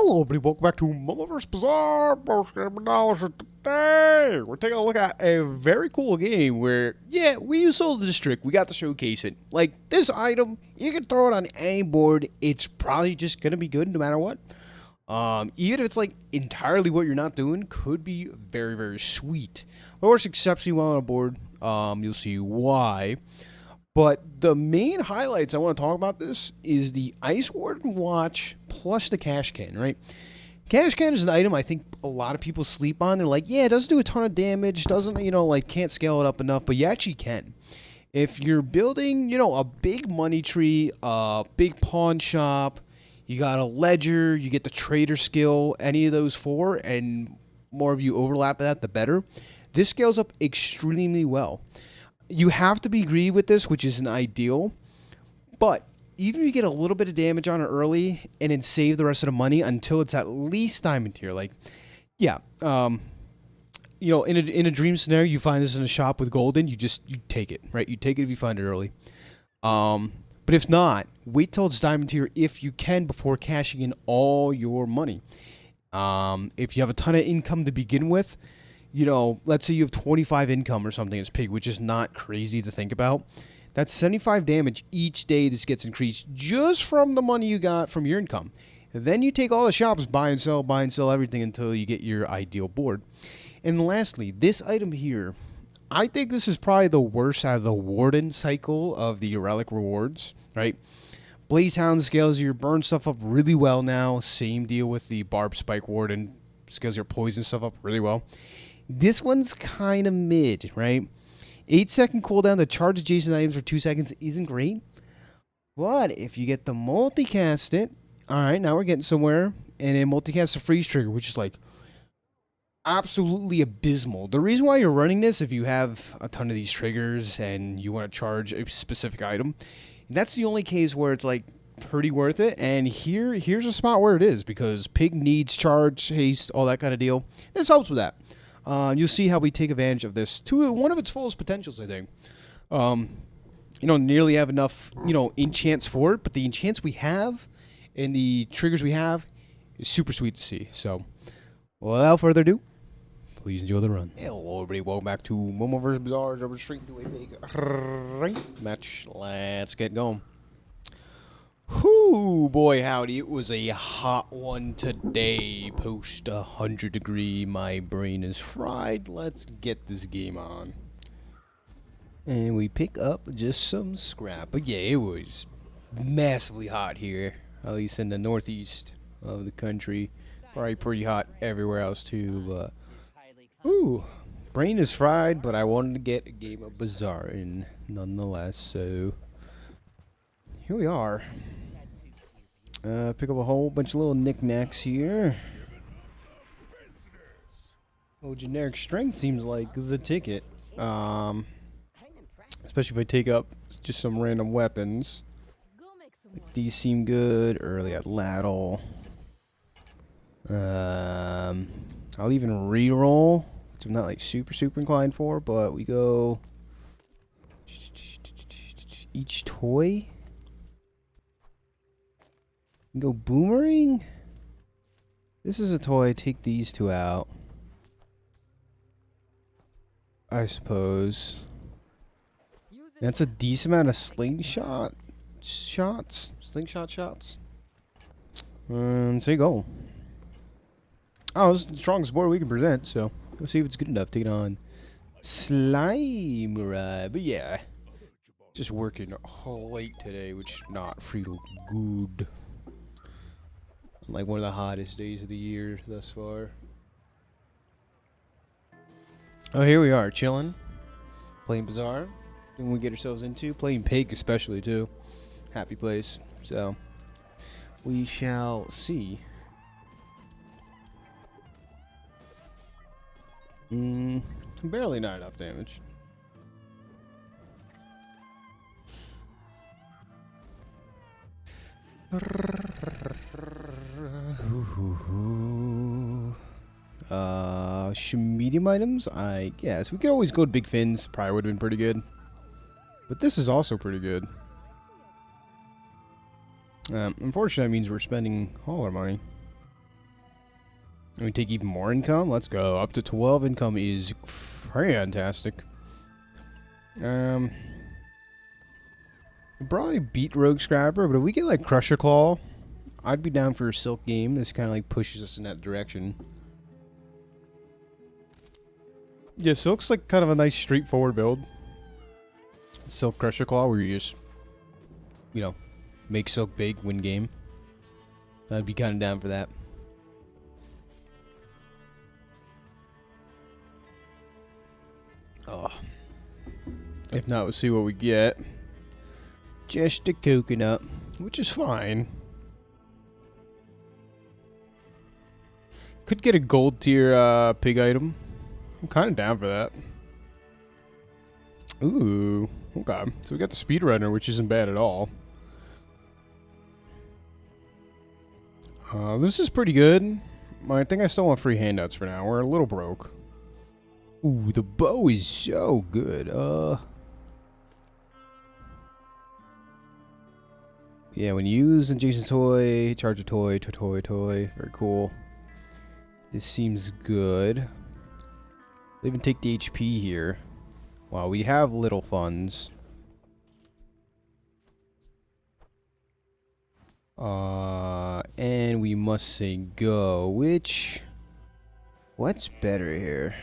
Hello, everybody. Welcome back to MoMoVs The Bazaar. Today, we're taking a look at a very cool game where, yeah, we use Soul District. We got to showcase it. Like, this item, you can throw it on any board. It's probably just going to be good no matter what. Even if it's, like, entirely what you're not doing, could be very, very sweet. It works exceptionally well on a board. You'll see why. But the main highlights I want to talk about this is the Ice Warden watch plus the cash can, right? Cash can is an item I think a lot of people sleep on. They're like, yeah, it doesn't do a ton of damage, doesn't, like, can't scale it up enough, but you actually can. If you're building, a big money tree, a big pawn shop, you got a ledger, you get the trader skill, any of those four, and more of you overlap that, the better. This scales up extremely well. You have to be greedy with this, which isn't ideal, but even if you get a little bit of damage on it early and then save the rest of the money until it's at least diamond tier, like, yeah, in a dream scenario, you find this in a shop with golden, you take it, right? You take it if you find it early. But if not, wait till it's diamond tier if you can before cashing in all your money. If you have a ton of income to begin with, let's say you have 25 income or something as pig, which is not crazy to think about. That's 75 damage each day this gets increased just from the money you got from your income. Then you take all the shops, buy and sell everything until you get your ideal board. And lastly, this item here, I think this is probably the worst out of the Warden cycle of the relic rewards, right? Blazehound scales your burn stuff up really well now. Same deal with the Barb Spike Warden. Scales your poison stuff up really well. This one's kind of mid, right? 8-second cooldown to charge adjacent items for 2 seconds isn't great. But if you get the multicast it, alright, now we're getting somewhere. And then multicast the freeze trigger, which is like absolutely abysmal. The reason why you're running this, if you have a ton of these triggers and you want to charge a specific item, that's the only case where it's like pretty worth it. And here's a spot where it is, because pig needs charge, haste, all that kind of deal. This helps with that. You'll see how we take advantage of this to one of its fullest potentials, I think. Nearly have enough, enchants for it, but the enchants we have and the triggers we have is super sweet to see. So, without further ado, please enjoy the run. Hello, everybody. Welcome back to MoMoVs The Bazaar. We're straight into a big match. Let's get going. Whoo, boy, howdy. It was a hot one today. Post 100 degree. My brain is fried. Let's get this game on. And we pick up just some scrap. But yeah, it was massively hot here. At least in the northeast of the country. Probably pretty hot everywhere else too. But, whoo, brain is fried, but I wanted to get a game of Bazaar in nonetheless. So, here we are. Pick up a whole bunch of little knickknacks here. Oh, generic strength seems like the ticket. Especially if I take up just some random weapons. Like these seem good. Early at Lattle. I'll even re-roll, which I'm not like super inclined for, but we go each toy. Go boomerang. This is a toy. Take these two out, I suppose. That's a decent amount of slingshot shots. So you go. Oh, this is the strongest board we can present, so let's see if it's good enough to take on Slime, right? But yeah, just working late today, which not feel good. Like one of the hottest days of the year thus far. Oh, here we are, chilling, playing Bazaar. Then we get ourselves into playing Pig, especially too. Happy place. So we shall see. Barely not enough damage. Medium items, I guess. We could always go to Big Fins. Probably would have been pretty good. But this is also pretty good. Unfortunately, that means we're spending all our money. And we take even more income. Let's go. Up to 12 income is fantastic. Probably beat Rogue Scrapper, but if we get like Crusher Claw, I'd be down for a Silk game. This kind of like pushes us in that direction. Yeah, Silk's like kind of a nice straightforward build. Silk Crusher Claw, where you just, you know, make Silk big, win game. I'd be kind of down for that. Oh. If not, we'll see what we get. Just a coconut, which is fine. Could get a gold tier pig item. I'm kind of down for that. Ooh, okay. So we got the speedrunner, which isn't bad at all. This is pretty good. I think I still want free handouts for now. We're a little broke. Ooh, the bow is so good. Yeah, when you use adjacent toy, charge a toy. Very cool. This seems good. They even take the HP here. Wow, we have little funds. And we must say go, which... What's better here?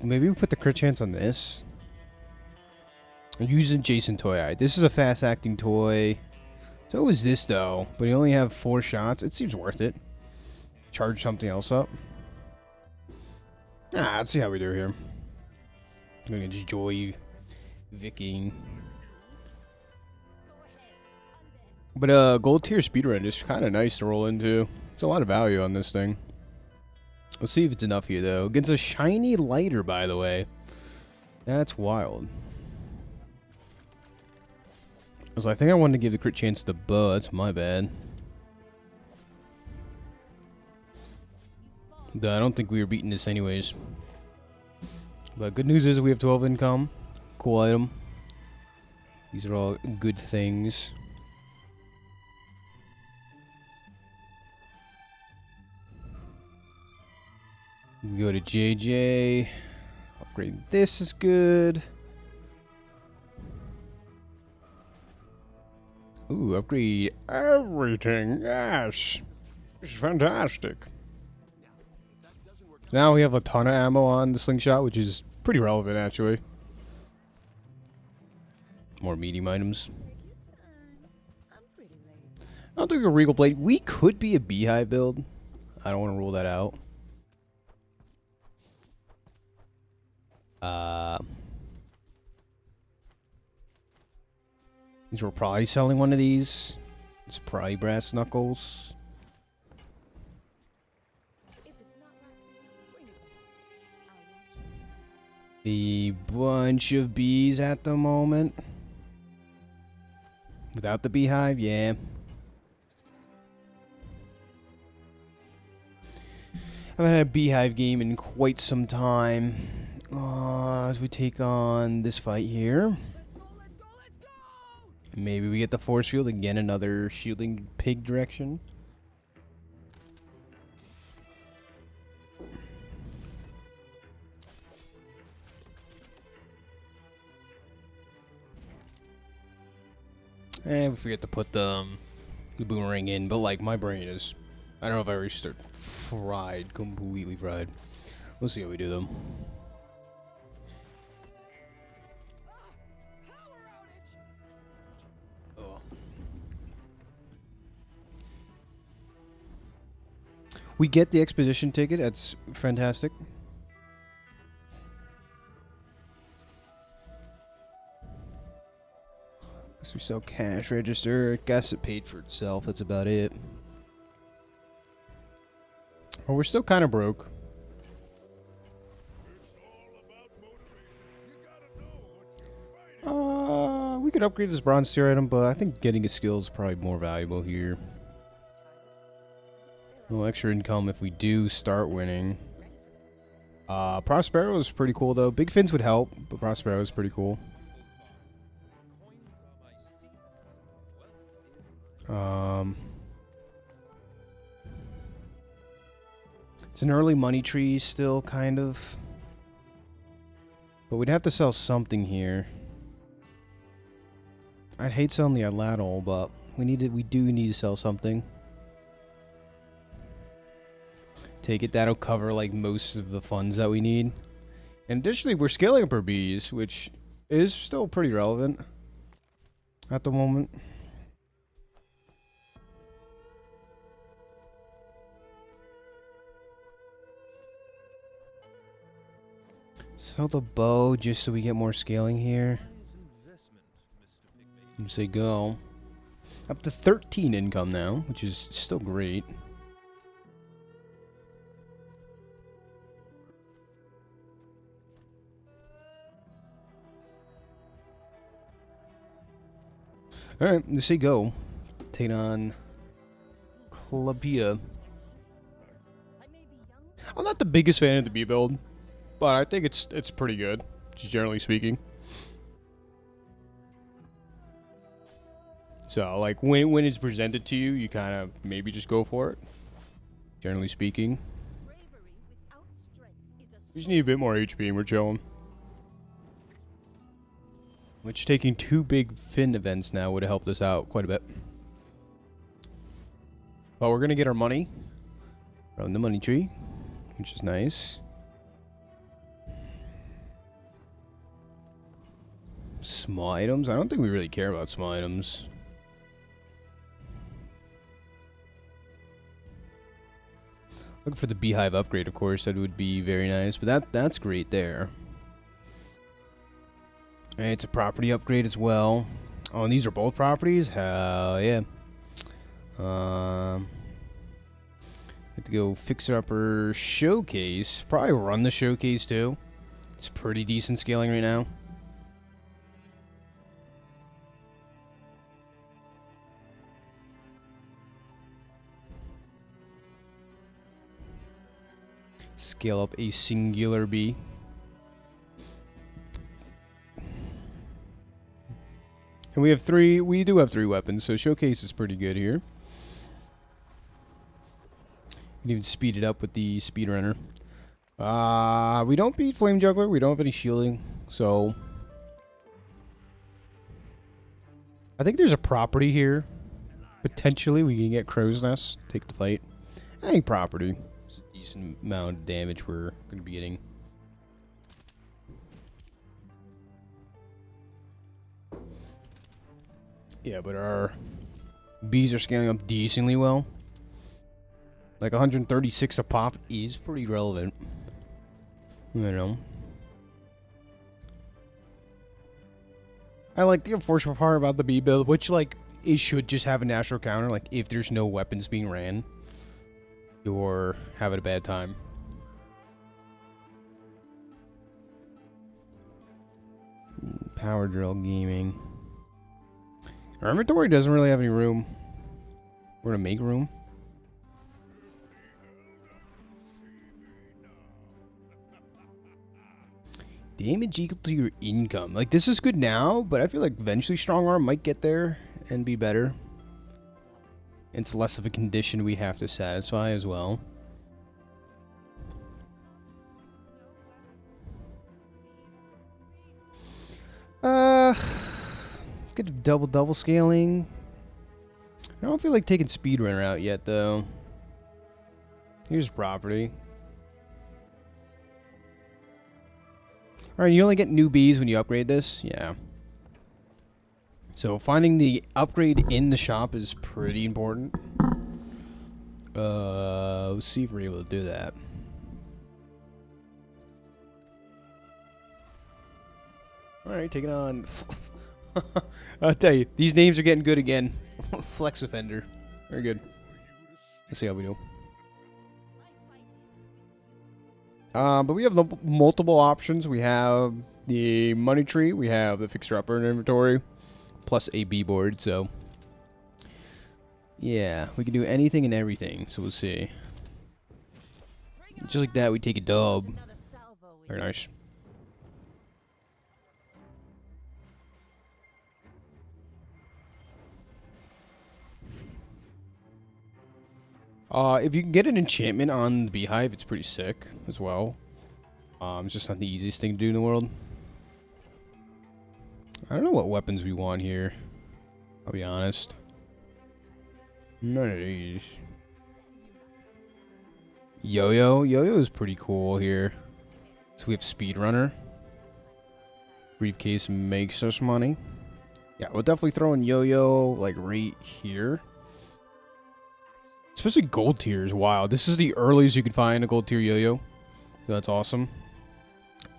Maybe we put the crit chance on this. Use adjacent toy. Alright, this is a fast-acting toy. So is this, though. But you only have 4 shots. It seems worth it. Charge something else up. Nah, let's see how we do here. I'm gonna enjoy Vicking. But gold tier speedrun is kind of nice to roll into. It's a lot of value on this thing. Let's see if it's enough here, though. Against a shiny lighter, by the way. That's wild. So I think I wanted to give the crit chance to the bow. That's my bad. Though I don't think we were beating this anyways. But good news is we have 12 income. Cool item. These are all good things. We go to JJ. Upgrade this is good. Ooh, upgrade everything. Yes. This is fantastic. Now we have a ton of ammo on the slingshot, which is pretty relevant, actually. More medium items. I don't think a Regal Blade. We could be a Beehive build. I don't want to rule that out. We're probably selling one of these. It's probably Brass Knuckles. A bunch of bees at the moment. Without the Beehive, yeah. I haven't had a Beehive game in quite some time. As we take on this fight here. Maybe we get the force field again, another shielding pig direction. And we forget to put the boomerang in, but like my brain is, I don't know if I already start fried, completely fried. We'll see how we do them. We get the exposition ticket. That's fantastic. Guess we sell cash register. Guess it paid for itself. That's about it. Well, we're still kind of broke. We could upgrade this bronze tier item, but I think getting a skill is probably more valuable here. A little extra income if we do start winning. Prospero is pretty cool, though. Big Fins would help, but Prospero is pretty cool. It's an early money tree still, kind of. But we'd have to sell something here. I'd hate selling the Atlatl, but we do need to sell something. Take it, that'll cover like most of the funds that we need. And additionally, we're scaling up our bees, which is still pretty relevant at the moment. Sell the bow just so we get more scaling here. And say go. Up to 13 income now, which is still great. Alright, let's say go. Take on Clubia. I'm not the biggest fan of the bee build, but I think it's pretty good, just generally speaking. So, like, when it's presented to you, you kind of maybe just go for it, generally speaking. We just need a bit more HP and we're chilling. Which, taking 2 big fin events now would have helped us out quite a bit. But we're going to get our money from the money tree, which is nice. Small items? I don't think we really care about small items. Looking for the beehive upgrade, of course. That would be very nice. But that's great there. And it's a property upgrade as well. Oh, and these are both properties? Hell yeah. Have to go fix up our showcase. Probably run the showcase too. It's pretty decent scaling right now. Scale up a singular bee. And we do have 3 weapons, so showcase is pretty good here. You can even speed it up with the speedrunner. We don't beat Flame Juggler, we don't have any shielding, so I think there's a property here. Potentially we can get Crow's Nest, take the fight. I think property is a decent amount of damage we're gonna be getting. Yeah, but our bees are scaling up decently well. Like 136 a pop is pretty relevant. You know. I like the unfortunate part about the bee build, which like it should just have a natural counter. Like if there's no weapons being ran, you're having a bad time. Power drill gaming. Our inventory doesn't really have any room. We're gonna make room. Damage equal to your income. Like, this is good now, but I feel like eventually Strong Arm might get there and be better. It's less of a condition we have to satisfy as well. Good double scaling. I don't feel like taking Speedrunner out yet, though. Here's property. Alright, you only get new bees when you upgrade this? Yeah. So finding the upgrade in the shop is pretty important. Let's see if we're able to do that. Alright, taking on... I'll tell you, these names are getting good again. Flex Offender. Very good. Let's see how we do. But we have the multiple options. We have the money tree. We have the fixer-upper inventory. Plus a B-board, so... yeah, we can do anything and everything. So we'll see. Just like that, we take a dub. Very nice. If you can get an enchantment on the beehive, it's pretty sick as well. It's just not the easiest thing to do in the world. I don't know what weapons we want here. I'll be honest. None of these. Yo-yo. Yo-yo is pretty cool here. So we have Speedrunner. Briefcase makes us money. Yeah, we'll definitely throw in yo-yo like right here. Especially gold tiers. Wow, this is the earliest you could find a gold tier yo-yo. So that's awesome.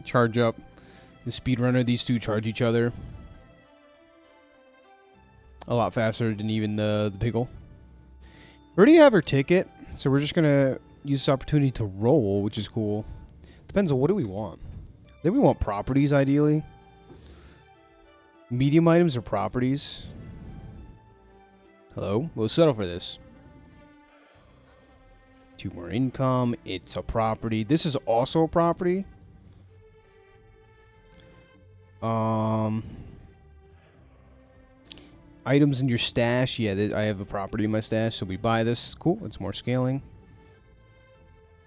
Charge up the Speedrunner. These two charge each other a lot faster than even the Pickle. We already have our ticket, so we're just gonna use this opportunity to roll, which is cool. Depends on what do we want. I think we want properties, ideally. Medium items or properties. Hello? We'll settle for this. 2 more income. It's a property. This is also a property. Items in your stash. Yeah, I have a property in my stash, so we buy this. Cool. It's more scaling.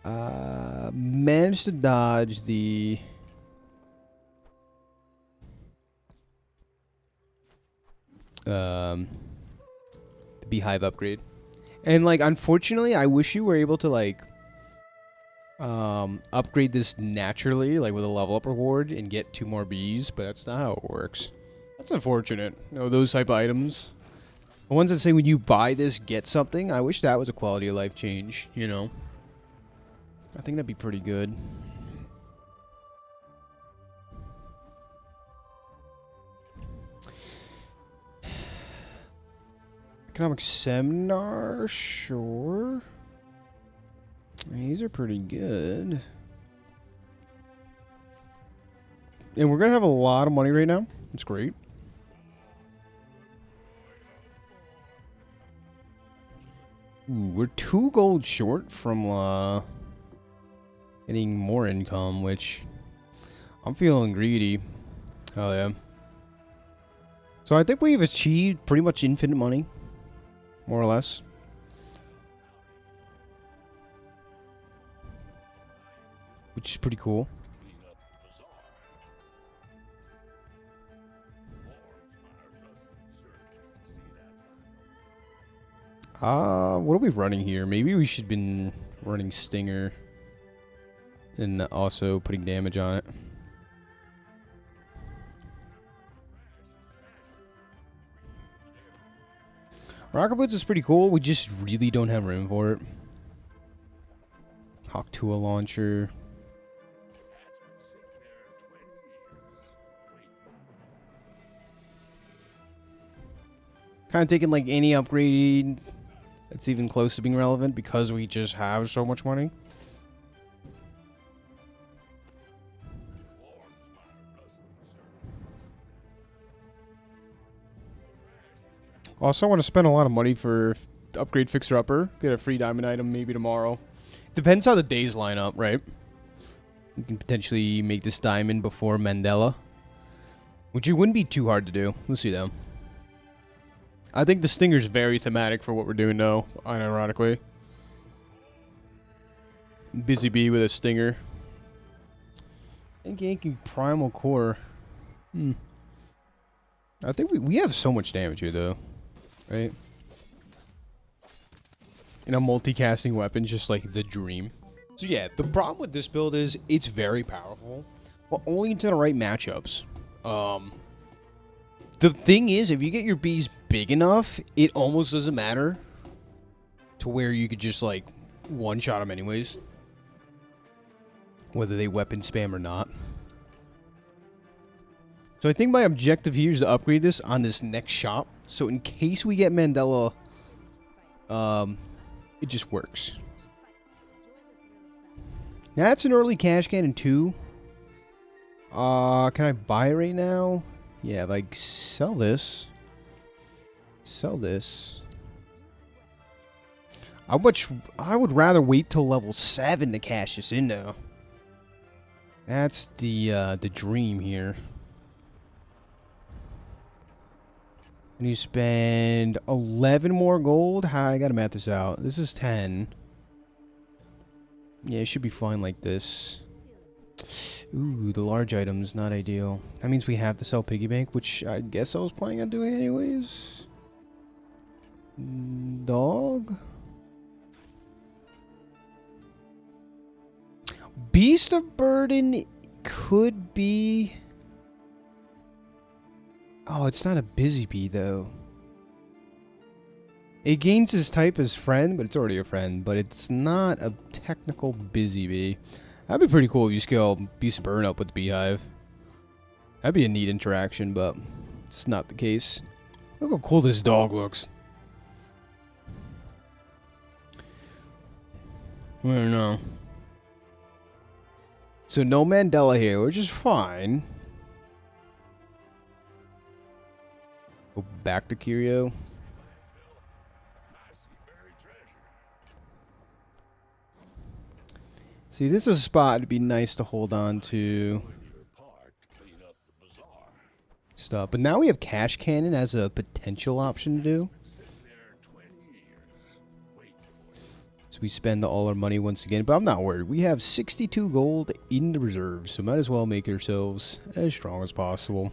Managed to dodge the... the beehive upgrade. And like, unfortunately, I wish you were able to like upgrade this naturally, like with a level up reward, and get 2 more bees, but that's not how it works. That's unfortunate. You know, those type of items. The ones that say when you buy this, get something. I wish that was a quality of life change, you know. I think that'd be pretty good. Economic seminar, sure. These are pretty good. And we're gonna have a lot of money right now. It's great. Ooh, we're 2 gold short from getting more income, which I'm feeling greedy. Oh yeah. So I think we've achieved pretty much infinite money. More or less. Which is pretty cool. What are we running here? Maybe we should have been running Stinger. And also putting damage on it. Rocket Boots is pretty cool. We just really don't have room for it. Hawk Tua launcher. Kind of taking like any upgrade that's even close to being relevant because we just have so much money. Also, I want to spend a lot of money for upgrade Fixer Upper. Get a free diamond item maybe tomorrow. Depends how the days line up, right? We can potentially make this diamond before Mandela. Which it wouldn't be too hard to do. We'll see though. I think the Stinger's very thematic for what we're doing now, unironically. Busy Bee with a Stinger. I think Yankee Primal Core. I think we have so much damage here though. Right? And a multicasting weapon just like the dream. So yeah, the problem with this build is it's very powerful, but only into the right matchups. The thing is, if you get your bees big enough, it almost doesn't matter to where you could just like one-shot them anyways. Whether they weapon spam or not. So I think my objective here is to upgrade this on this next shop. So in case we get Mandela, it just works. That's an early cash cannon too. Can I buy it right now? Yeah, if I sell this. I would rather wait till level 7 to cash this in though. That's the dream here. And you spend 11 more gold. I gotta math this out. This is 10. Yeah, it should be fine like this. Ooh, the large items, not ideal. That means we have to sell piggy bank, which I guess I was planning on doing anyways. Dog? Beast of Burden could be... Oh, it's not a busy bee, though. It gains his type as friend, but it's already a friend. But it's not a technical busy bee. That'd be pretty cool if you scale Beast of Burden up with the beehive. That'd be a neat interaction, but it's not the case. Look how cool this dog looks. I don't know. So no Mandela here, which is fine. Go back to Curio. See, this is a spot it'd be nice to hold on to stuff. But now we have Cash Cannon as a potential option to do. So we spend all our money once again, but I'm not worried. We have 62 gold in the reserves, so might as well make ourselves as strong as possible.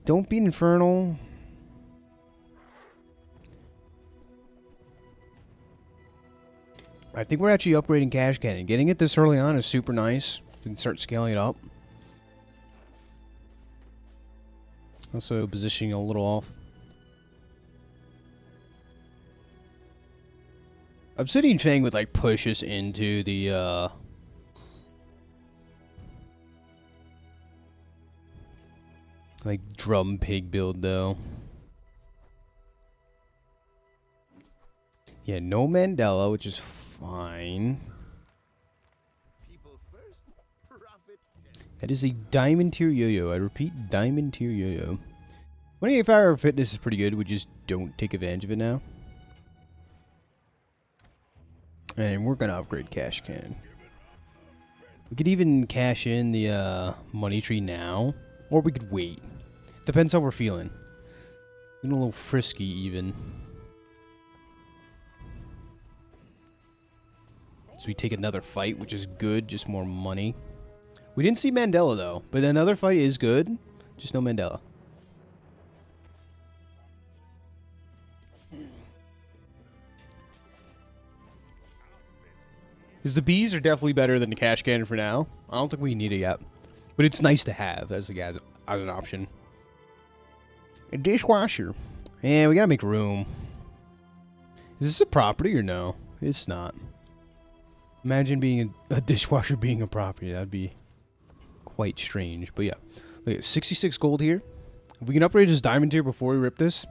Don't beat Infernal. I think we're actually upgrading Cash Cannon. Getting it this early on is super nice. We can start scaling it up. Also positioning a little off. Obsidian Fang would like push us into the like drum pig build though. Yeah, no Mandela, which is fine. That is a diamond tier yo-yo. I repeat, diamond tier yo-yo. 28 fitness is pretty good. We just don't take advantage of it now. And we're gonna upgrade Cash Can. We could even cash in the money tree now, or we could wait. Depends how we're feeling. Getting a little frisky even. So we take another fight, which is good, just more money. We didn't see Mandela though, but another fight is good, just no Mandela. Because the bees are definitely better than the Cash Cannon for now. I don't think we need it yet. But it's nice to have as an option. A dishwasher. Yeah, we gotta make room. Is this a property or no? It's not. Imagine being a dishwasher being a property. That'd be quite strange. But yeah. Look at 66 gold here. If we can upgrade this diamond tier before we rip this,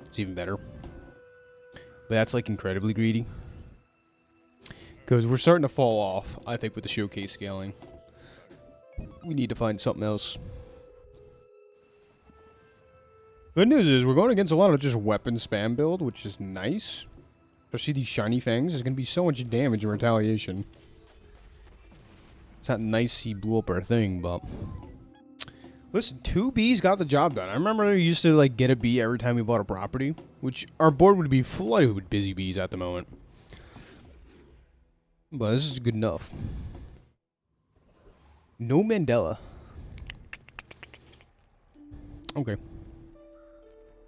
it's even better. But that's like incredibly greedy. Because we're starting to fall off, I think, with the showcase scaling. We need to find something else. Good news is we're going against a lot of just weapon spam build, which is nice. Especially these shiny fangs. There's going to be so much damage in retaliation. It's not nice he blew up our thing, but... Listen, 2 bees got the job done. I remember I used to like get a bee every time we bought a property, which our board would be flooded with busy bees at the moment. But this is good enough. No Mandela. Okay.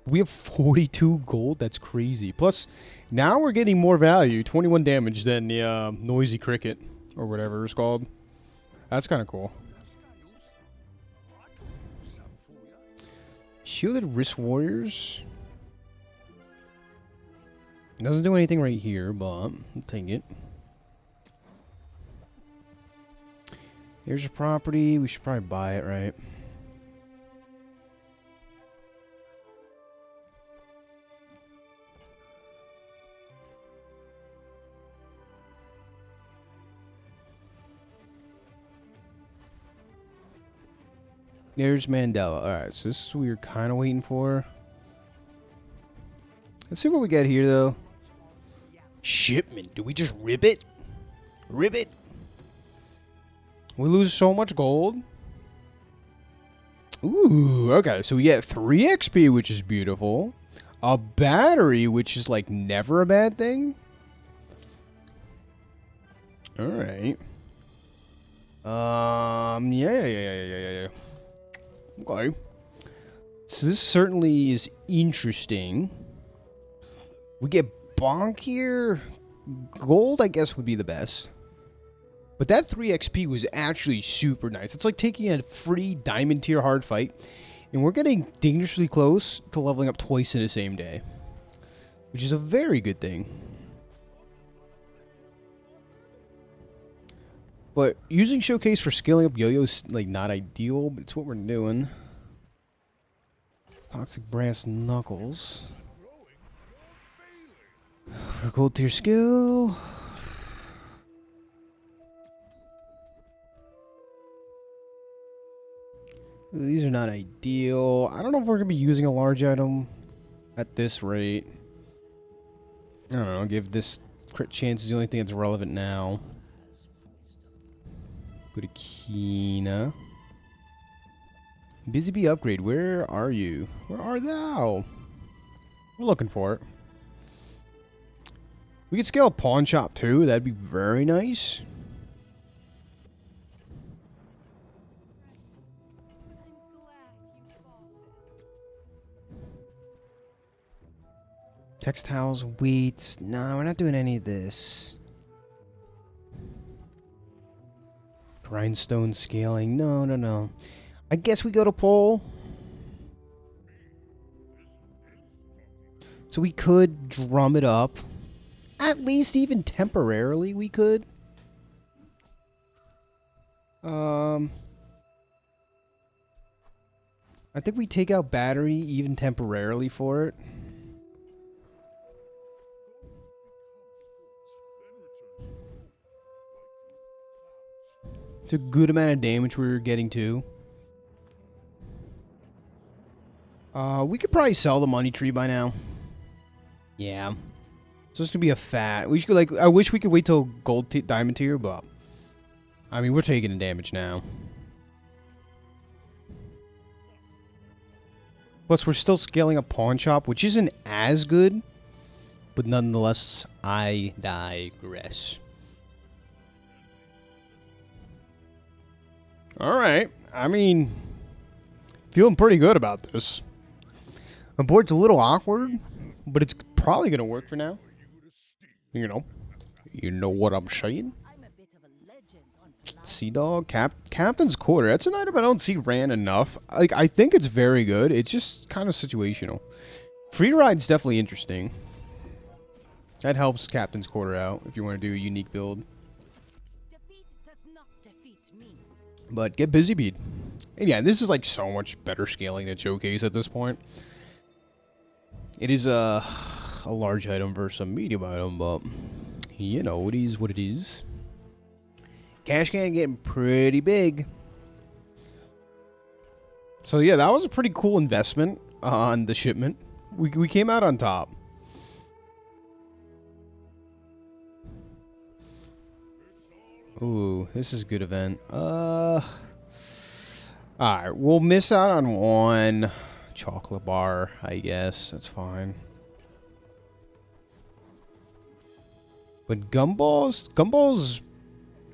We have 42 gold. That's crazy. Plus, now we're getting more value. 21 damage than the noisy cricket. Or whatever it's called. That's kind of cool. Shielded Wrist Warriors. Doesn't do anything right here, but I'll take it. Here's a property. We should probably buy it, right? There's Mandela. Alright, so this is what we were kind of waiting for. Let's see what we get here, though. Shipment. Do we just rip it? Rip it? We lose so much gold. Ooh, okay. So we get 3 XP, which is beautiful. A battery, which is like never a bad thing. All right. Yeah. Okay. So this certainly is interesting. We get bonk here. Gold, I guess, would be the best. But that 3 XP was actually super nice. It's like taking a free diamond tier hard fight. And we're getting dangerously close to leveling up twice in the same day. Which is a very good thing. But using Showcase for scaling up yo-yo's like not ideal, but it's what we're doing. Toxic Brass Knuckles. For gold tier skill. These are not ideal. I don't know if we're going to be using a large item at this rate. I don't know. Give this crit chance is the only thing that's relevant now. Go to Kina. Busy Bee upgrade. Where are you? Where are thou? We're looking for it. We could scale a pawn shop too. That'd be very nice. Textiles, wheats. No, we're not doing any of this. Grindstone scaling. No. I guess we go to pole. So we could drum it up. At least even temporarily we could. I think we take out battery even temporarily for it. It's a good amount of damage we were getting too. We could probably sell the money tree by now. Yeah. So it's gonna be a fat. We should I wish we could wait till gold diamond tier, but I mean we're taking the damage now. Plus we're still scaling a pawn shop, which isn't as good, but nonetheless I digress. All right. I mean, feeling pretty good about this. The board's a little awkward, but it's probably gonna work for now. You know what I'm saying? Sea Dog, Captain's Quarter. That's an item I don't see ran enough. Like, I think it's very good. It's just kind of situational. Free Ride's definitely interesting. That helps Captain's Quarter out if you want to do a unique build. But get Busy Bead. And yeah, this is like so much better scaling than Showcase at this point. It is a large item versus a medium item, but you know, it is what it is. Cash can getting pretty big. So yeah, that was a pretty cool investment on the shipment. We came out on top. Ooh, this is a good event. Alright, we'll miss out on one chocolate bar, I guess. That's fine. But Gumballs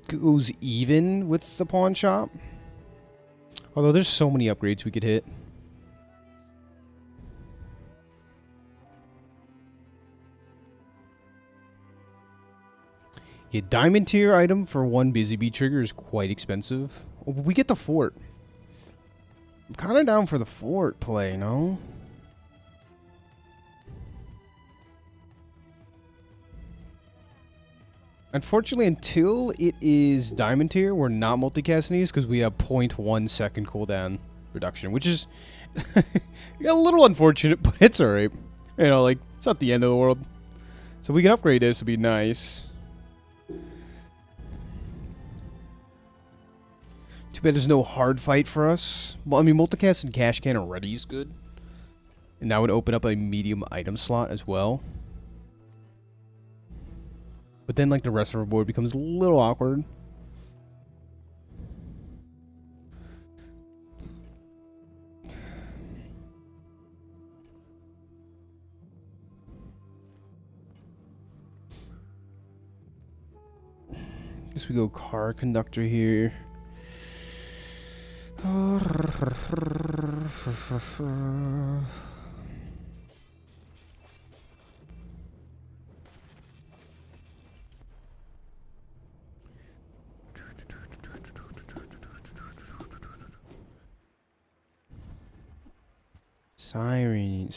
goes even with the pawn shop. Although there's so many upgrades we could hit. Yeah, diamond tier item for one Busy Bee trigger is quite expensive. Oh, but we get the fort. I'm kind of down for the fort play, no? Unfortunately, until it is diamond tier, we're not multicasting these because we have 0.1 second cooldown reduction, which is a little unfortunate, but it's alright. You know, like, it's not the end of the world. So we can upgrade this, it'd be nice. Too bad there's no hard fight for us. Well, I mean, multicast and cash can already is good. And that would open up a medium item slot as well. But then, like, the rest of our board becomes a little awkward. Guess we go car conductor here. Siren.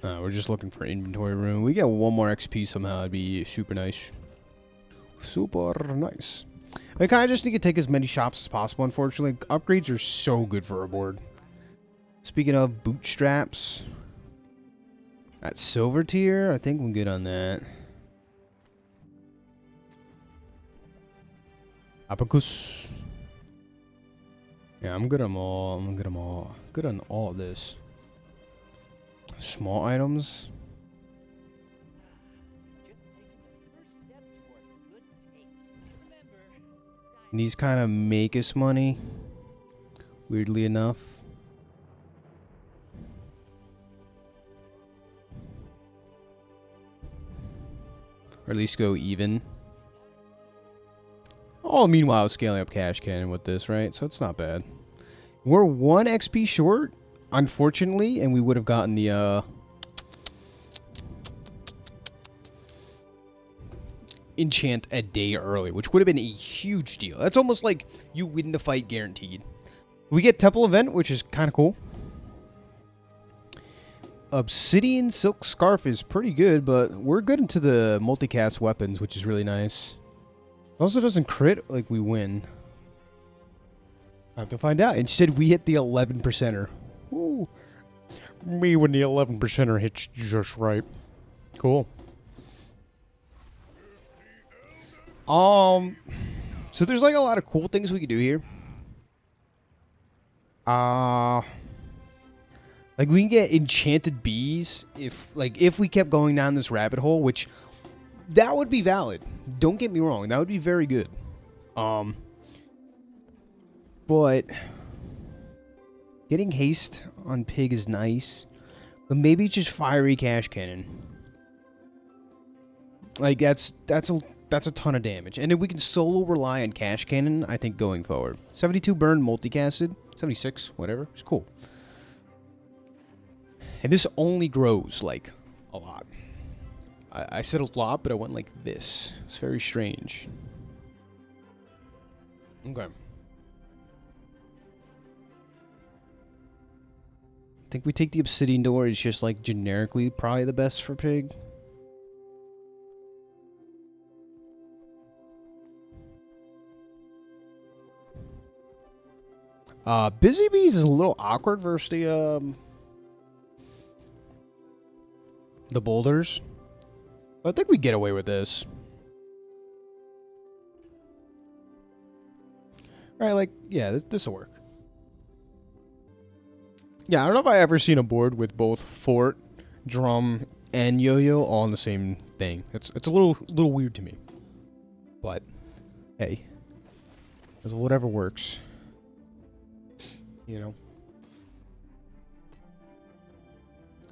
We're just looking for inventory room. We get one more XP somehow. It'd be super nice. Super nice. I kind of just need to take as many shops as possible, unfortunately. Upgrades are so good for a board. Speaking of bootstraps. At silver tier, I think I'm good on that. Abacus. Yeah, I'm good on all. Good on all of this. Small items. And these kind of make us money. Weirdly enough. Or at least go even. Oh, meanwhile, scaling up cash cannon with this, right? So it's not bad. We're 1 XP short, unfortunately, and we would have gotten the enchant a day early, which would have been a huge deal. That's almost like you win the fight guaranteed. We get Temple Event, which is kind of cool. Obsidian Silk Scarf is pretty good, but we're good into the multicast weapons, which is really nice. It also doesn't crit, like we win. I have to find out. Instead, we hit the 11%er. Ooh. Me when the 11%er hits just right. Cool. So there's like a lot of cool things we could do here. Like we can get enchanted bees if we kept going down this rabbit hole, which that would be valid. Don't get me wrong, that would be very good. But getting haste on pig is nice, but maybe just fiery cash cannon. Like that's a ton of damage, and if we can solo rely on cash cannon, I think going forward. 72 burn multicasted, 76, whatever. It's cool. And this only grows, like, a lot. I said a lot, but I went like this. It's very strange. Okay. I think we take the obsidian door. It's just, like, generically probably the best for pig. Busy Bees is a little awkward versus the boulders. I think we get away with this. Alright, like, yeah, this will work. Yeah, I don't know if I ever seen a board with both fort, drum, and yo-yo all in the same thing. It's a little weird to me. But, hey. Whatever works. You know?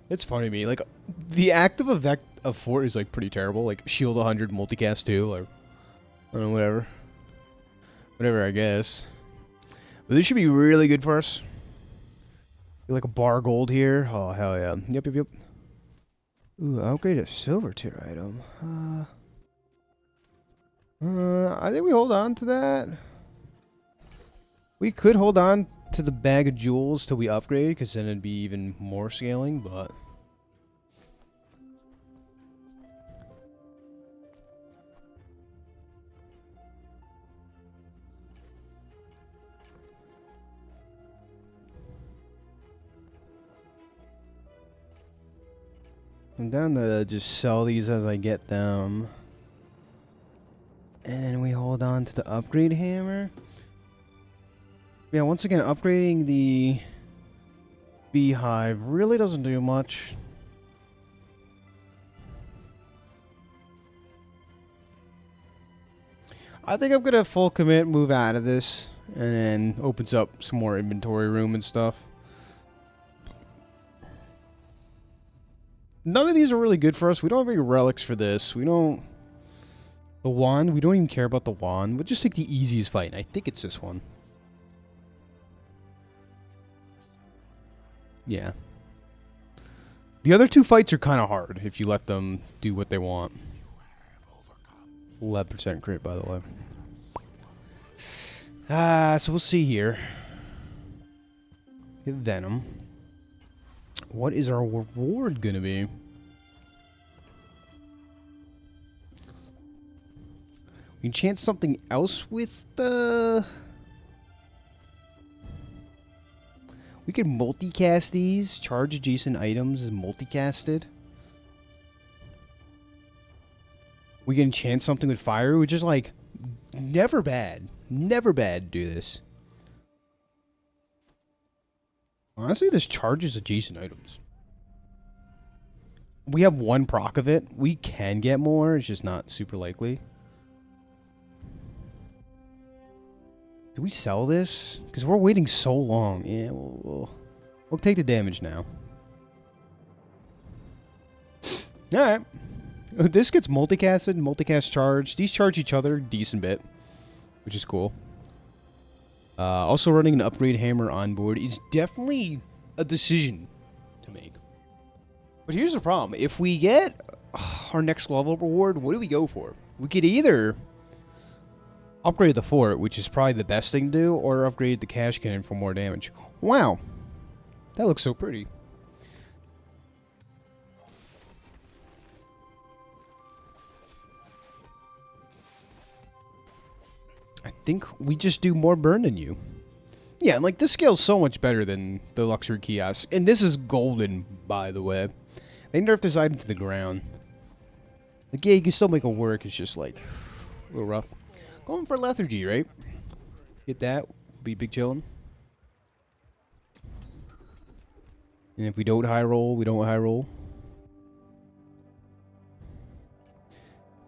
It's funny to me, like, the active effect of fort is, like, pretty terrible. Like, shield 100, multicast 2, or, I don't know, whatever. Whatever, I guess. But this should be really good for us. Like a bar gold here. Oh, hell yeah. Yep. Ooh, upgrade a silver tier item. I think we hold on to that. We could hold on to the bag of jewels till we upgrade, because then it'd be even more scaling, but... I'm down to just sell these as I get them. And then we hold on to the upgrade hammer. Yeah, once again, upgrading the beehive really doesn't do much. I think I'm gonna full commit, move out of this, and then opens up some more inventory room and stuff. None of these are really good for us. We don't have any relics for this. We don't... The wand, we don't even care about the wand. We'll just take the easiest fight, and I think it's this one. Yeah. The other two fights are kind of hard if you let them do what they want. 11% crit, by the way. So we'll see here. Get Venom. What is our reward gonna be? We can chance something else with the... We can multicast these. Charge adjacent items is multicasted. We can chance something with fire, which is like never bad. Never bad to do this. Honestly, this charges adjacent items. We have one proc of it. We can get more. It's just not super likely. Do we sell this? Because we're waiting so long. Yeah, we'll take the damage now. Alright. This gets multicasted, multicast charge. These charge each other a decent bit, which is cool. Also running an upgrade hammer on board is definitely a decision to make. But here's the problem. If we get our next level reward, what do we go for? We could either upgrade the fort, which is probably the best thing to do, or upgrade the cash cannon for more damage. Wow. That looks so pretty. I think we just do more burn than you. Yeah, and like this scale's so much better than the luxury kiosk. And this is golden, by the way. They nerfed this item to the ground. Like, yeah, you can still make it work. It's just like a little rough. Going for lethargy, right? Get that. We'll be big chillin'. And if we don't high roll, we don't high roll.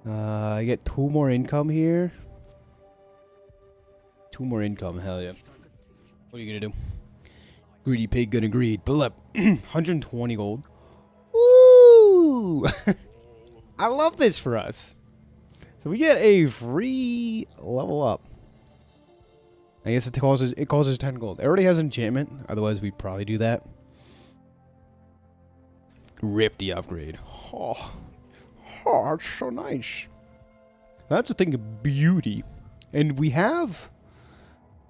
I get 2 more income here. 2 more income, hell yeah. What are you gonna do? Greedy pig gonna greed. Pull up. 120 gold. Woo! I love this for us. So we get a free level up. I guess it causes 10 gold. It already has enchantment, otherwise we'd probably do that. Rip the upgrade. Oh, it's so nice. That's a thing of beauty. And we have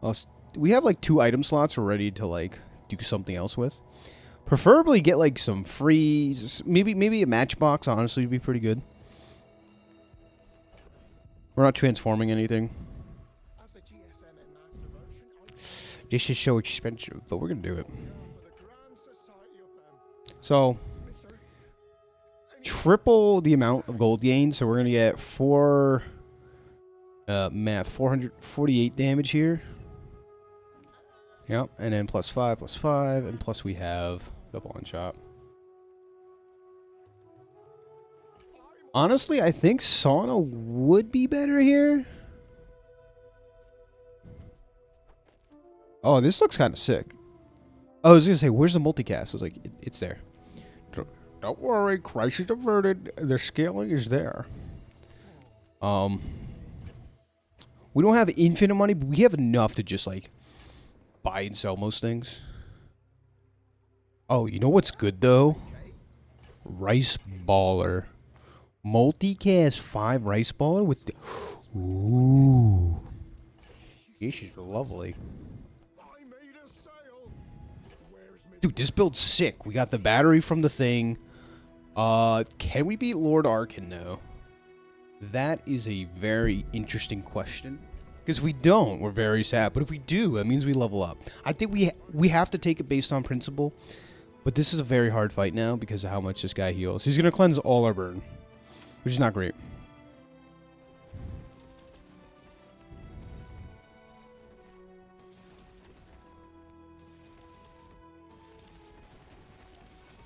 like 2 item slots we're ready to like do something else with. Preferably get like some free, maybe a matchbox, honestly would be pretty good. We're not transforming anything. This is so expensive, but we're gonna do it. So triple the amount of gold gain, so we're gonna get 448 damage here. Yep, and then +5, and plus we have the pawn shop. Honestly, I think sauna would be better here. Oh, this looks kind of sick. Oh, I was gonna say, where's the multicast? I was like, it's there. Don't worry, crisis averted. The scaling is there. We don't have infinite money, but we have enough to just like buy and sell most things. Oh, you know what's good though? Rice baller. Multicast 5 rice baller with the... Ooh. This is lovely. Dude, this build's sick. We got the battery from the thing. Can we beat Lord Arkin though? That is a very interesting question. Because if we don't, we're very sad. But if we do, that means we level up. I think we have to take it based on principle. But this is a very hard fight now because of how much this guy heals. He's going to cleanse all our burn, which is not great.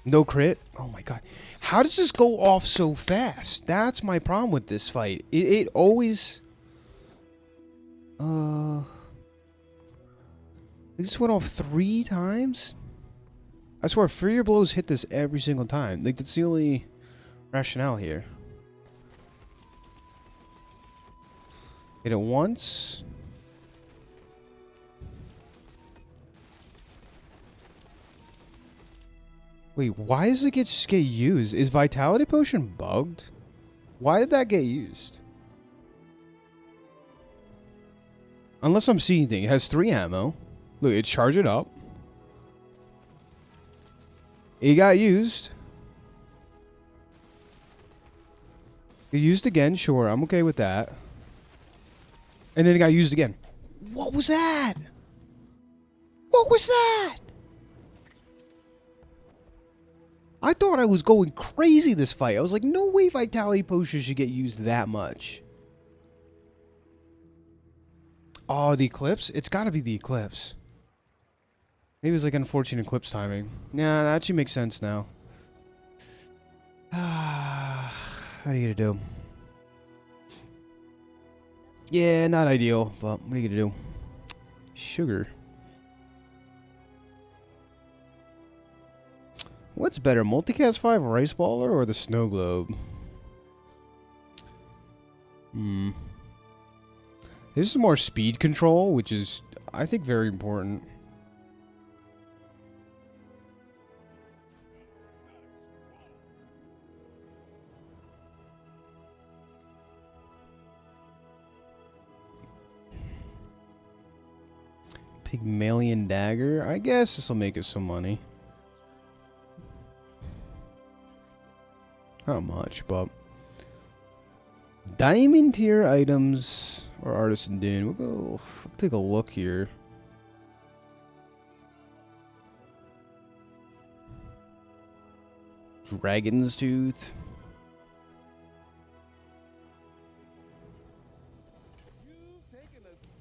No crit? Oh my god. How does this go off so fast? That's my problem with this fight. It always... It just went off 3 times? I swear, Fear Blows hit this every single time. Like, that's the only rationale here. Hit it once. Wait, why does it just get used? Is Vitality Potion bugged? Why did that get used? Unless I'm seeing things. It has 3 ammo. Look, it's charged it up. It got used. It used again, sure. I'm okay with that. And then it got used again. What was that? What was that? I thought I was going crazy this fight. I was like, no way Vitality Potion should get used that much. Oh, the Eclipse? It's gotta be the Eclipse. Maybe it was like unfortunate Eclipse timing. Nah, that actually makes sense now. How are you gonna do? Yeah, not ideal, but what are you gonna do? Sugar. What's better, Multicast 5 Rice Baller or the Snow Globe? This is more speed control, which is, I think, very important. Pygmalion Dagger. I guess this will make us some money. Not much, but diamond tier items or artisan dune. We'll take a look here. Dragon's Tooth.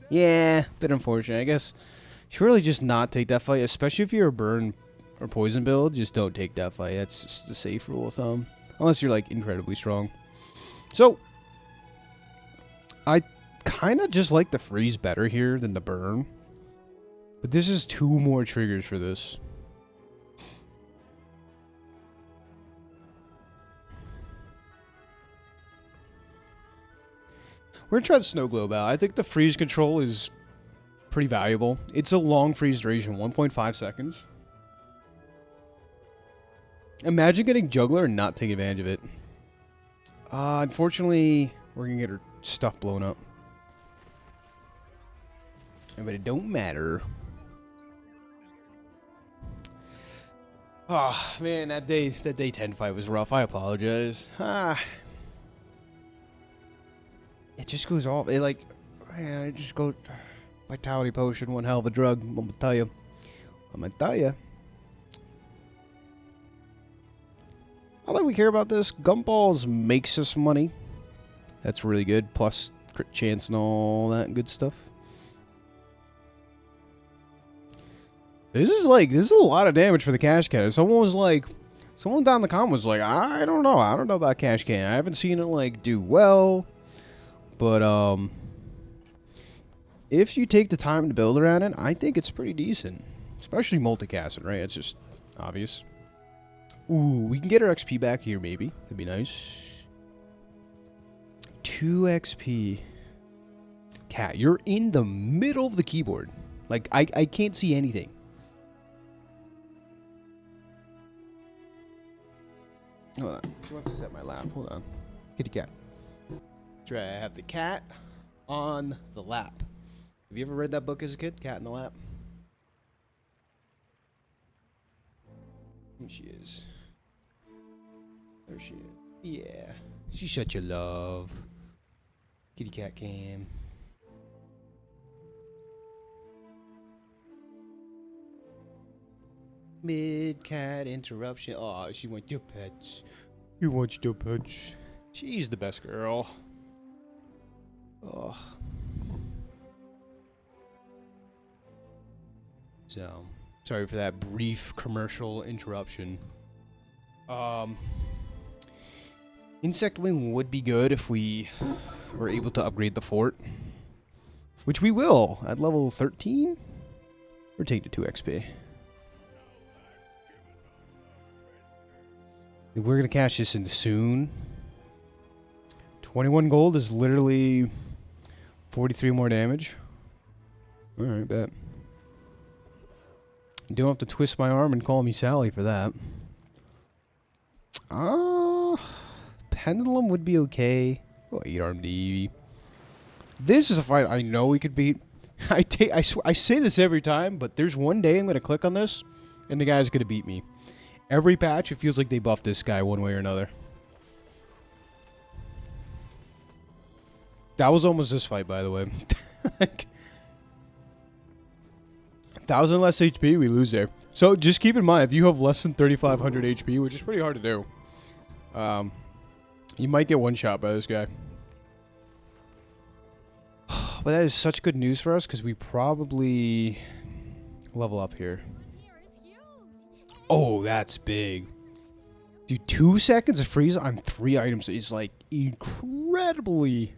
Yeah, bit unfortunate. I guess you should really just not take that fight, especially if you're a burn or poison build. Just don't take that fight. That's just the safe rule of thumb. Unless you're, like, incredibly strong. So, I kind of just like the freeze better here than the burn. But this is 2 more triggers for this. We're going to try the Snow Globe out. I think the freeze control is pretty valuable. It's a long freeze duration, 1.5 seconds. Imagine getting Juggler and not taking advantage of it. Unfortunately, we're going to get her stuff blown up. But it don't matter. Oh, man, that day 10 fight was rough. I apologize. It just goes off. It like, man, it just goes. Vitality Potion, one hell of a drug. I'm going to tell you. I'm going to tell you. I like we care about this. Gumballs makes us money. That's really good. Plus crit chance and all that good stuff. This is a lot of damage for the cash cannon. Someone down in the comments was like, I don't know about cash cannon. I haven't seen it like do well. But if you take the time to build around it, I think it's pretty decent. Especially multicasting, right? It's just obvious. Ooh, we can get our XP back here, maybe. That'd be nice. 2 XP. Cat, you're in the middle of the keyboard. Like, I can't see anything. Hold on. She wants to set my lap. Hold on. Kitty cat. Try. I have the cat on the lap. Have you ever read that book as a kid? Cat in the Lap? Here she is. There she is. Yeah. She's such a love. Kitty cat cam. Mid-cat interruption. Oh, she wants your pets. You want your pets. She's the best girl. Oh. So, sorry for that brief commercial interruption. Insect Wing would be good if we were able to upgrade the fort. Which we will at level 13. We're taking the 2 XP. We're gonna cash this in soon. 21 gold is literally 43 more damage. Alright, bet. You don't have to twist my arm and call me Sally for that. Pendulum would be okay. Oh, 8-armed Eevee. This is a fight I know we could beat. I say this every time, but there's one day I'm gonna click on this, and the guy's gonna beat me. Every patch, it feels like they buffed this guy one way or another. That was almost this fight, by the way. Like, 1,000 less HP, we lose there. So just keep in mind, if you have less than 3,500 HP, which is pretty hard to do, you might get one shot by this guy. But that is such good news for us because we probably level up here. Oh, that's big. Dude, 2 seconds of freeze on 3 items is like incredibly,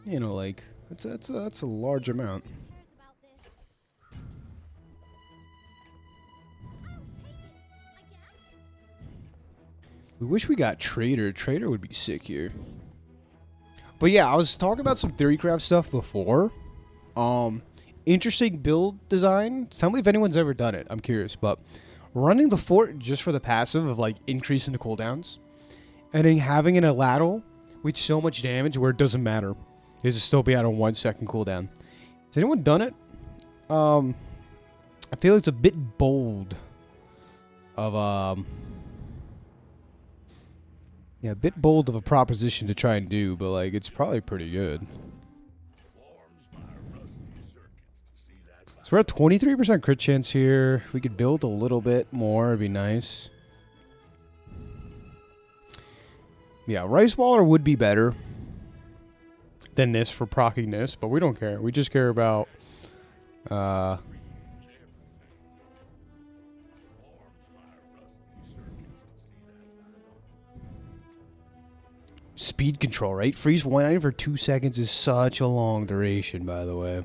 you know, like that's a large amount. We wish we got Trader. Trader would be sick here. But yeah, I was talking about some Theorycraft stuff before. Interesting build design. Tell me if anyone's ever done it. I'm curious. But running the fort just for the passive of like increasing the cooldowns. And then having an Aladdle with so much damage where it doesn't matter. It will still be at a 1 second cooldown. Has anyone done it? I feel it's a bit bold of yeah, a bit bold of a proposition to try and do, but like it's probably pretty good. So we're at 23% crit chance here. We could build a little bit more, it'd be nice. Yeah, Rice Baller would be better than this for proccing this, but we don't care. We just care about speed control, right? Freeze 1 item for 2 seconds is such a long duration, by the way.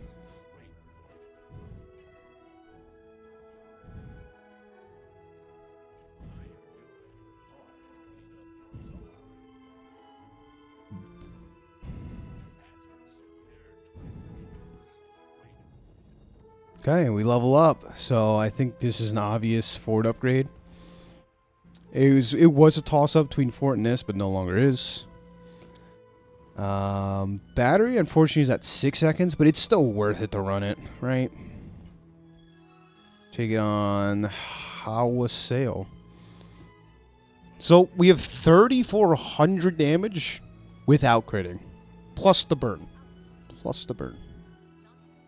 Okay, we level up. So I think this is an obvious fort upgrade. It was a toss-up between fort and this, but no longer is. Battery, unfortunately, is at 6 seconds, but it's still worth it to run it, right? Take it on Hawa Sail. So we have 3,400 damage without critting. Plus the burn. Plus the burn.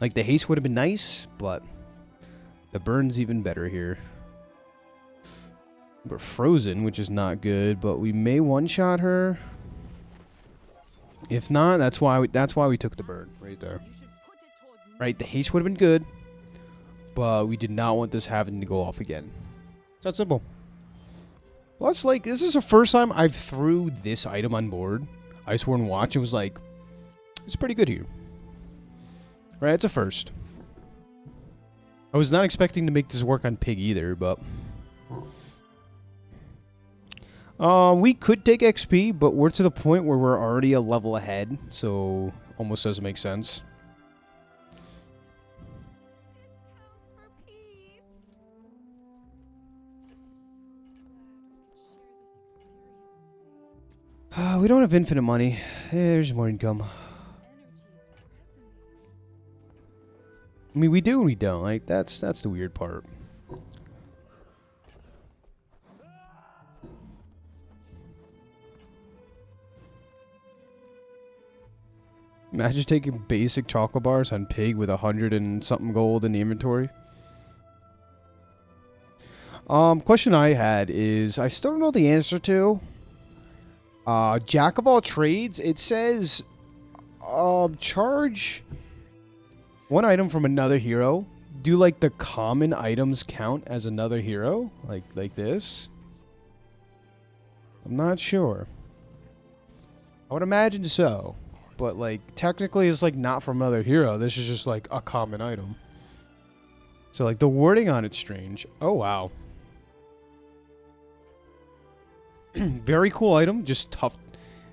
Like, the haste would have been nice, but the burn's even better here. We're frozen, which is not good, but we may one-shot her. If not, that's why we took the burn right there. Right, the haste would have been good, but we did not want this having to go off again. It's that simple. Plus, like, this is the first time I've threw this item on board. Icewarden Watch, and was like, it's pretty good here. Right, it's a first. I was not expecting to make this work on Pig either, but we could take XP, but we're to the point where we're already a level ahead, so almost doesn't make sense. We don't have infinite money. There's more income. I mean, we do and we don't. Like, that's the weird part. Imagine taking basic chocolate bars on Pig with 100 and something gold in the inventory. Question I had is, I still don't know the answer to. Jack of all trades, it says, charge one item from another hero. Do, like, the common items count as another hero? Like this? I'm not sure. I would imagine so. But, like, technically it's, like, not from another hero. This is just, like, a common item. So, like, the wording on it's strange. Oh, wow. Very cool item, just tough.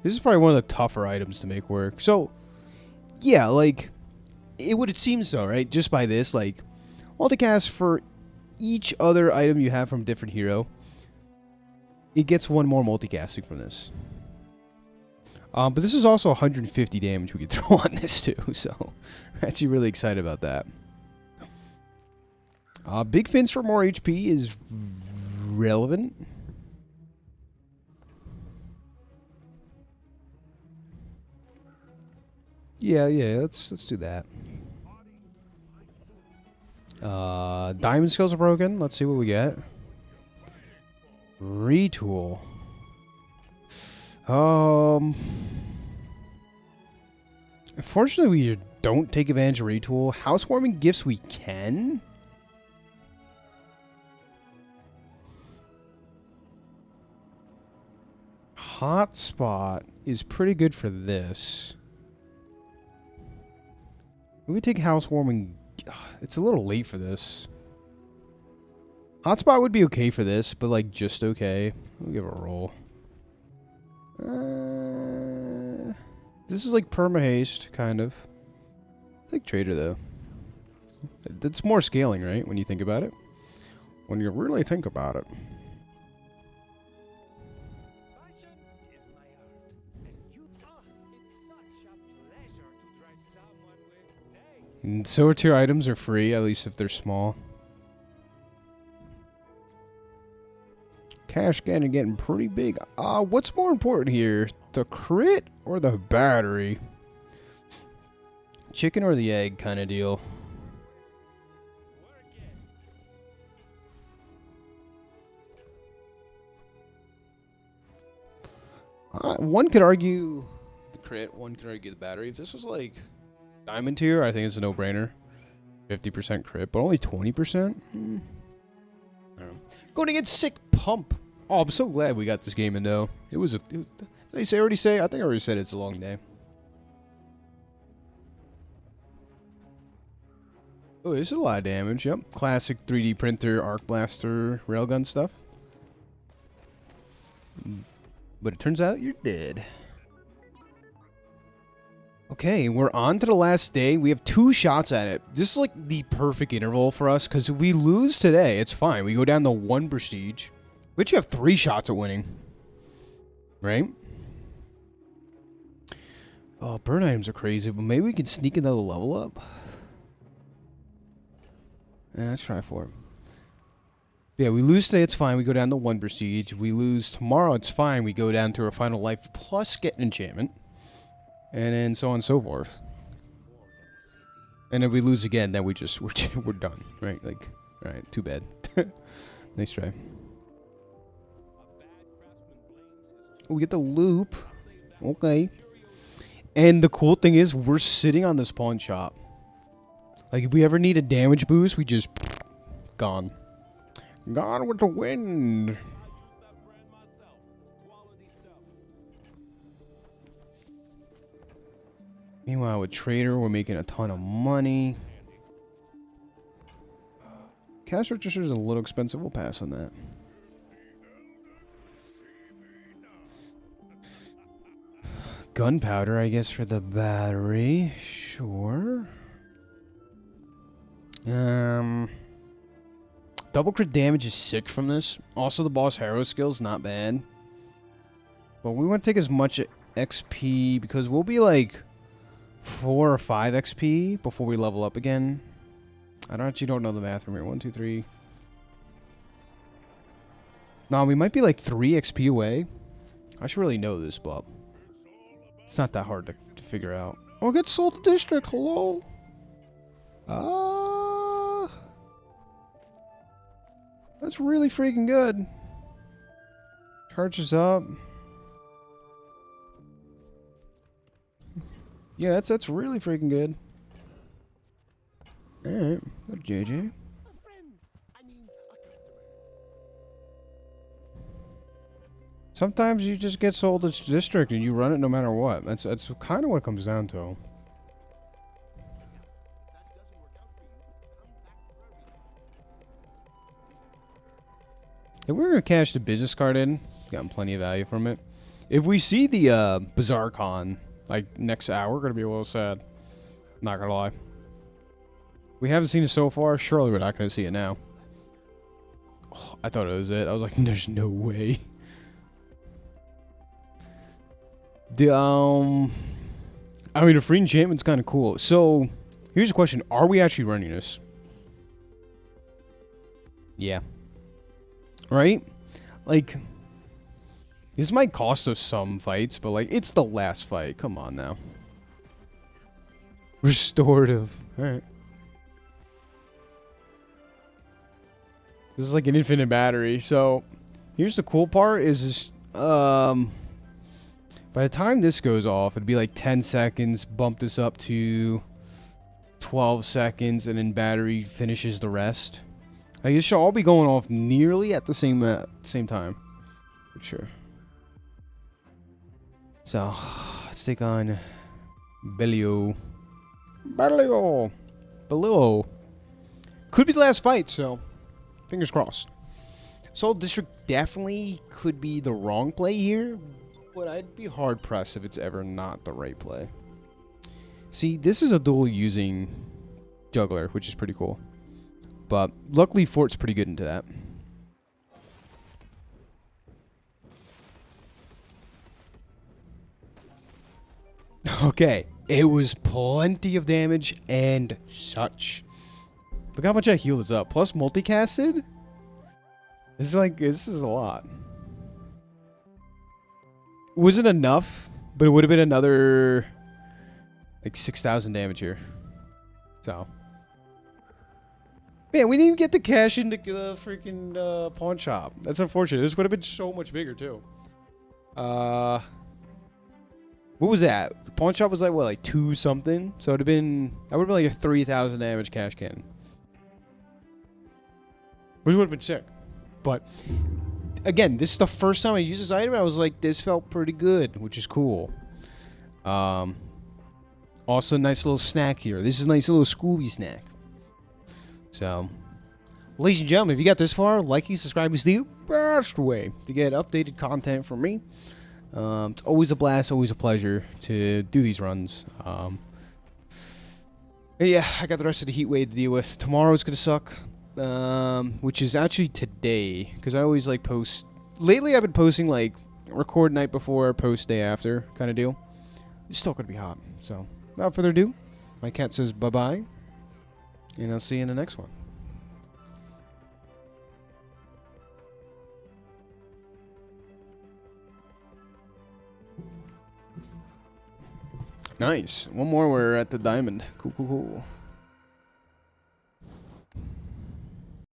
This is probably one of the tougher items to make work. So, yeah, like, it would seem so, right? Just by this, like, multicast for each other item you have from a different hero. It gets one more multicasting from this. But this is also 150 damage we could throw on this too, so I'm actually really excited about that. Big fins for more HP is relevant. Yeah, let's do that. Diamond skills are broken. Let's see what we get. Retool. Unfortunately, we don't take advantage of retool. Housewarming gifts we can. Hotspot is pretty good for this. We take housewarming. It's a little late for this. Hotspot would be okay for this, but like just okay. We'll give it a roll. This is like perma haste, kind of. I like trader though. It's more scaling, right? When you think about it. When you really think about it. And silver tier items are free, at least if they're small. Cash getting pretty big. What's more important here? The crit or the battery? Chicken or the egg kind of deal. One could argue the crit, one could argue the battery. If this was like diamond tier, I think it's a no-brainer. 50% crit, but only 20%? I don't know. Going to get sick pump. Oh, I'm so glad we got this game in though. Did I already say? I think I already said it's a long day. Oh, this is a lot of damage. Yep. Classic 3D printer, arc blaster, railgun stuff. But it turns out you're dead. Okay, we're on to the last day. We have 2 shots at it. This is like the perfect interval for us, because if we lose today, it's fine. We go down to 1 prestige. We actually have 3 shots at winning. Right? Oh, burn items are crazy, but maybe we can sneak another level up. Yeah, let's try for it. Yeah, we lose today, it's fine. We go down to 1 prestige. We lose tomorrow, it's fine. We go down to our final life plus get an enchantment. And then so on and so forth. And if we lose again, then we're done, right? Like, all right, too bad. Nice try. We get the loop. Okay. And the cool thing is, we're sitting on this pawn shop. Like, if we ever need a damage boost, we just gone. Gone with the wind. Meanwhile, with Trader, we're making a ton of money. Cash register is a little expensive. We'll pass on that. Gunpowder, I guess, for the battery. Sure. Double crit damage is sick from this. Also, the boss hero skill's not bad. But we want to take as much XP because we'll be like 4 or 5 XP before we level up again. I actually don't know the math from here. 1, 2, 3. No, we might be like 3 XP away. I should really know this, but it's not that hard to figure out. Oh, get sold to district. Hello. That's really freaking good. Charges up. Yeah, that's really freaking good. Alright, go to JJ. Sometimes you just get sold to district and you run it no matter what. That's kind of what it comes down to. If we're gonna cash the business card in, Gotten plenty of value from it. If we see the Bazaar Con like next hour, we're gonna be a little sad. Not gonna lie. We haven't seen it so far. Surely we're not gonna see it now. Oh, I thought it was it. I was like, there's no way. I mean, a free enchantment's kind of cool. So, here's a question. Are we actually running this? Yeah. Right? Like, this might cost us some fights, but, like, it's the last fight. Come on now. Restorative. Alright. This is like an infinite battery. So, here's the cool part is this, by the time this goes off, it'd be like 10 seconds, bump this up to 12 seconds, and then battery finishes the rest. Like, this should all be going off nearly at the same time. For sure. So, let's take on Bellio. Bellio. Could be the last fight, so fingers crossed. Soul District definitely could be the wrong play here, but I'd be hard-pressed if it's ever not the right play. See, this is a duel using Juggler, which is pretty cool. But luckily, Fort's pretty good into that. Okay, it was plenty of damage and such. Look how much I healed this up. Plus multicasted? This is a lot. Wasn't enough, but it would have been another like 6,000 damage here. So, man, we didn't even get the cash into the freaking pawn shop. That's unfortunate. This would have been so much bigger too. What was that? The pawn shop was like what, like 2 something? So that would have been like a 3,000 damage cash cannon, which would have been sick. But again, this is the first time I used this item, and I was like, this felt pretty good, which is cool. Also, a nice little snack here. This is a nice little Scooby snack. So, ladies and gentlemen, if you got this far, liking, subscribing is the best way to get updated content from me. It's always a blast, always a pleasure to do these runs. Yeah, I got the rest of the heat wave to deal with. Tomorrow's gonna suck. Which is actually today, because I always like post. Lately, I've been posting like record night before, post day after kind of deal. It's still gonna be hot. So, without further ado, my cat says bye bye, and I'll see you in the next one. Nice. One more. We're at the diamond. Cool, cool, cool.